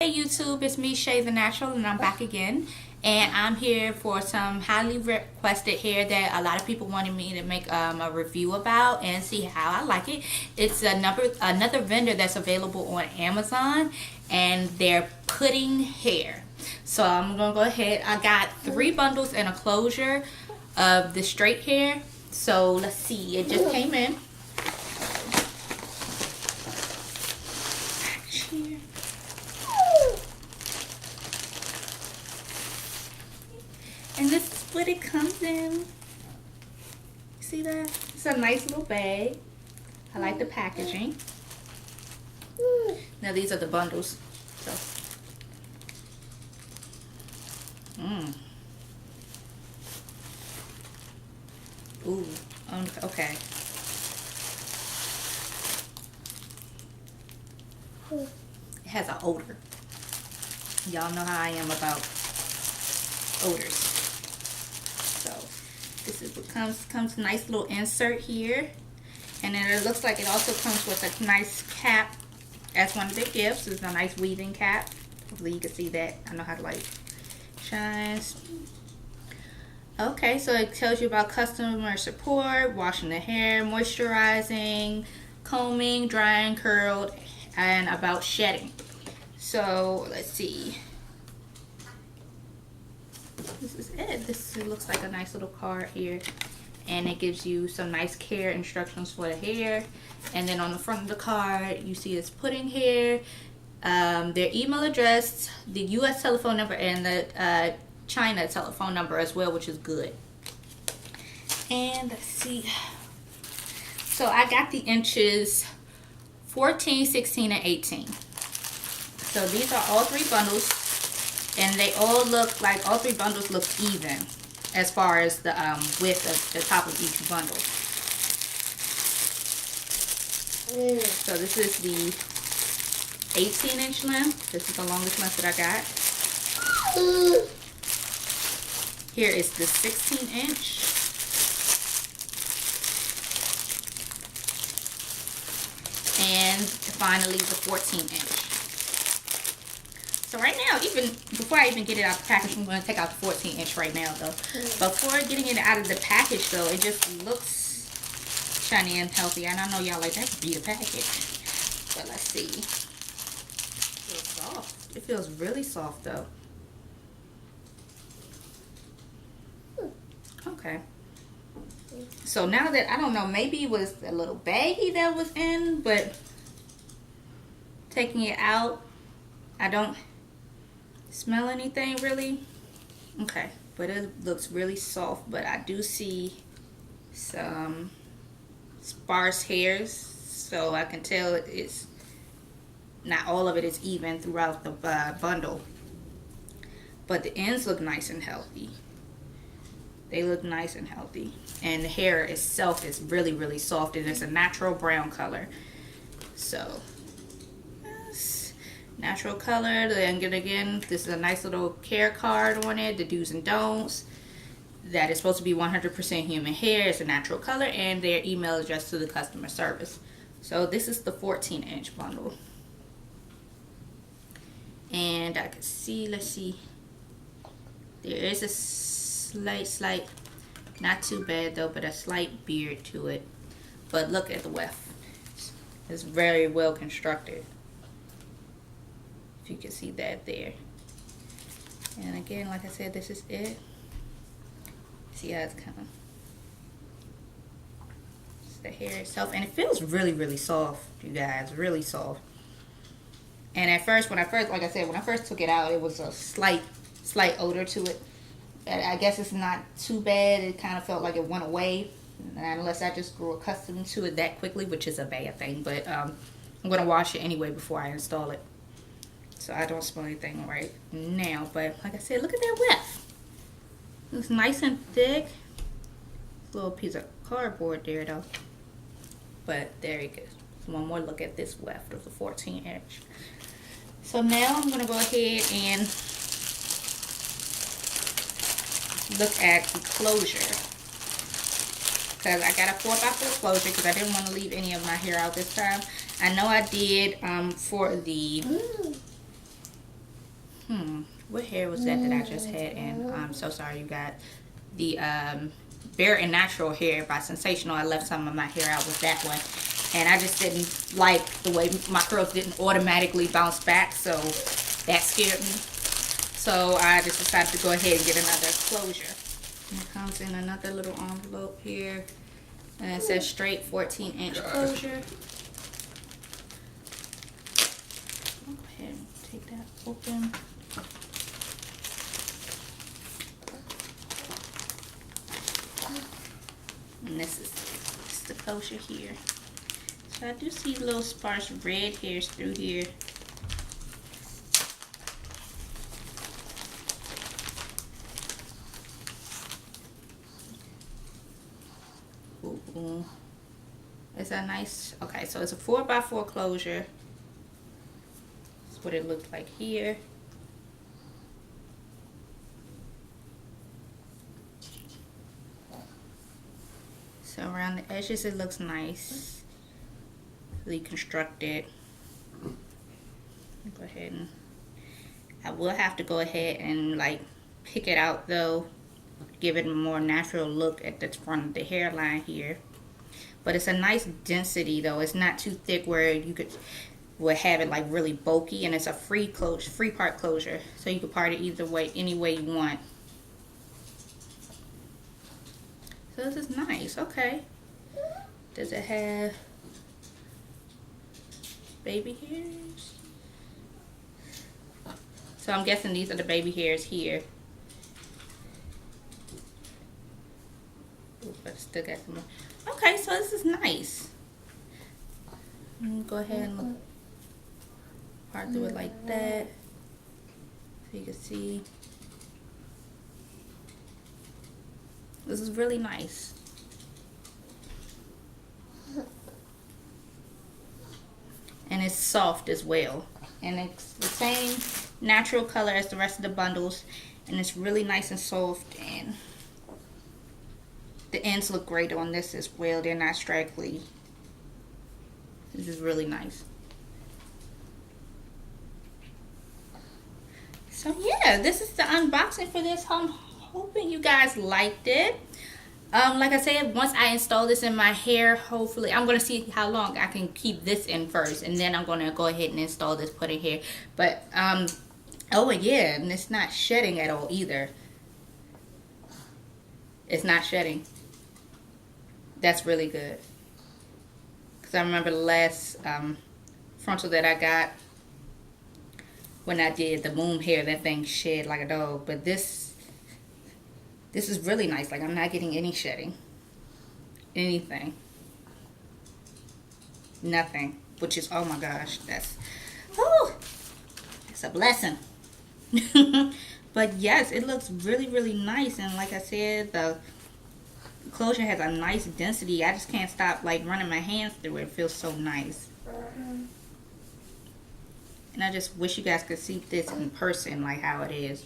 Hey YouTube, it's me Shay the Natural and I'm back again, and I'm here for some highly requested hair that a lot of people wanted me to make a review about and see how I like it. It's another vendor that's available on Amazon, and they're putting hair. So I'm gonna go ahead. I got 3 bundles and a closure of the straight hair. So let's see, it just came in. And this is what it comes in. See that? It's a nice little bag. I like the packaging. Now these are the bundles. So. Ooh. Okay. It has an odor. Y'all know how I am about odors. So this is what comes nice little insert here, and then it looks like it also comes with a nice cap as one of the gifts. It's a nice weaving cap. Hopefully you can see that. I know how to like shines. Okay, so it tells you about customer support, washing the hair, moisturizing, combing, drying, curled, and about shedding. So let's see. This is it. This looks like a nice little card here, and it gives you some nice care instructions for the hair. And then on the front of the card you see it's putting hair, their email address, the US telephone number, and the China telephone number as well, which is good. And let's see, so I got the inches 14, 16, and 18. So these are all 3 bundles, and they all look like all 3 bundles look even as far as the width of the top of each bundle. So this is the 18-inch length. This is the longest length that I got. Here is the 16-inch. And finally the 14-inch. So right now, even before I even get it out of the package, I'm going to take out the 14-inch right now though. Before getting it out of the package though, it just looks shiny and healthy. And I know y'all like, that could be the package. But let's see. It feels soft. It feels really soft though. Okay. So now that, I don't know, maybe it was a little baggy that was in, but taking it out, I don't smell anything really. Okay, but it looks really soft, but I do see some sparse hairs, so I can tell it's not all of it is even throughout the bundle, but the ends look nice and healthy. They look nice and healthy, and the hair itself is really, really soft, and it's a natural brown color. So yes, natural color. Then again, this is a nice little care card on it, the do's and don'ts. That is supposed to be 100% human hair. It's a natural color, and their email address to the customer service. So this is the 14-inch bundle, and I can see, let's see, there is a slight, not too bad though, but a slight beard to it. But look at the weft. It's very well constructed, if you can see that there. And again, like I said, this is it. See how it's coming. It's the hair itself, and it feels really, really soft, you guys, really soft. And at first, when I first took it out, it was a slight odor to it. I guess it's not too bad. It kind of felt like it went away, unless I just grew accustomed to it that quickly, which is a bad thing. But I'm going to wash it anyway before I install it, so I don't smell anything right now. But like I said, look at that weft. It's nice and thick. Little piece of cardboard there though. But there you go. One more look at this weft of the 14-inch. So now I'm going to go ahead and look at the closure, because I got a 4x4 closure because I didn't want to leave any of my hair out this time. I know I did for the What hair was that I just had? And I'm so sorry, you got the Bare and Natural Hair by Sensational. I left some of my hair out with that one, and I just didn't like the way my curls didn't automatically bounce back, so that scared me. So I just decided to go ahead and get another closure. And it comes in another little envelope here, and it says straight 14-inch closure. Go ahead and take that open. And this is the closure here. So I do see little sparse red hairs through here. Ooh. It's a nice, okay, so it's a 4x4 closure. That's what it looked like here. So around the edges it looks nice, really constructed. Go ahead and I will have to go ahead and like pick it out though, give it a more natural look at the front of the hairline here. But it's a nice density though. It's not too thick where you would have it like really bulky, and it's a free part closure, so you can part it either way, any way you want. So this is nice. Okay. Does it have baby hairs? So I'm guessing these are the baby hairs here. Ooh, but still got some more. Okay, so this is nice. Go ahead and look, part through it like that, so you can see. This is really nice. And it's soft as well. And it's the same natural color as the rest of the bundles. And it's really nice and soft. And the ends look great on this as well. They're not straggly. This is really nice. So yeah, this is the unboxing for this. I'm hoping you guys liked it. Like I said, once I install this in my hair, hopefully I'm gonna see how long I can keep this in first, and then I'm gonna go ahead and install this put in here. But oh yeah, and it's not shedding at all either. It's not shedding. That's really good, because I remember the last frontal that I got, when I did the moon hair, that thing shed like a dog. But this is really nice. Like, I'm not getting any shedding. Anything. Nothing. Which is, oh my gosh, that's a blessing. But yes, it looks really, really nice. And like I said, the closure has a nice density. I just can't stop like running my hands through it. It feels so nice. And I just wish you guys could see this in person, like how it is.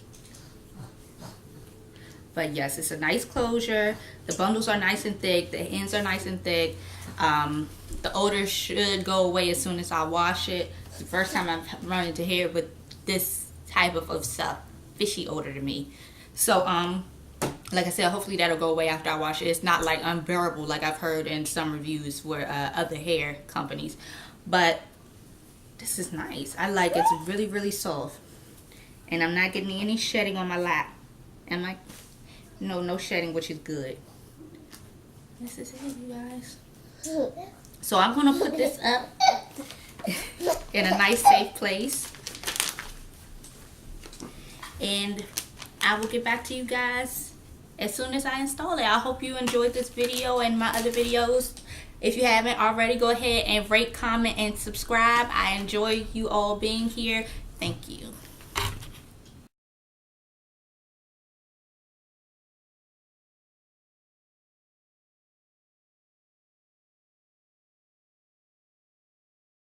But yes, it's a nice closure. The bundles are nice and thick. The ends are nice and thick. The odor should go away as soon as I wash it. It's the first time I've run into hair with this type of stuff. Fishy odor to me. So, like I said, hopefully that'll go away after I wash it. It's not like unbearable like I've heard in some reviews where other hair companies. But this is nice. I like it. It's really, really soft. And I'm not getting any shedding on my lap. Am I? No shedding, which is good. This is it, you guys. So I'm going to put this up in a nice, safe place. And I will get back to you guys as soon as I install it. I hope you enjoyed this video and my other videos. If you haven't already, go ahead and rate, comment, and subscribe. I enjoy you all being here. Thank you.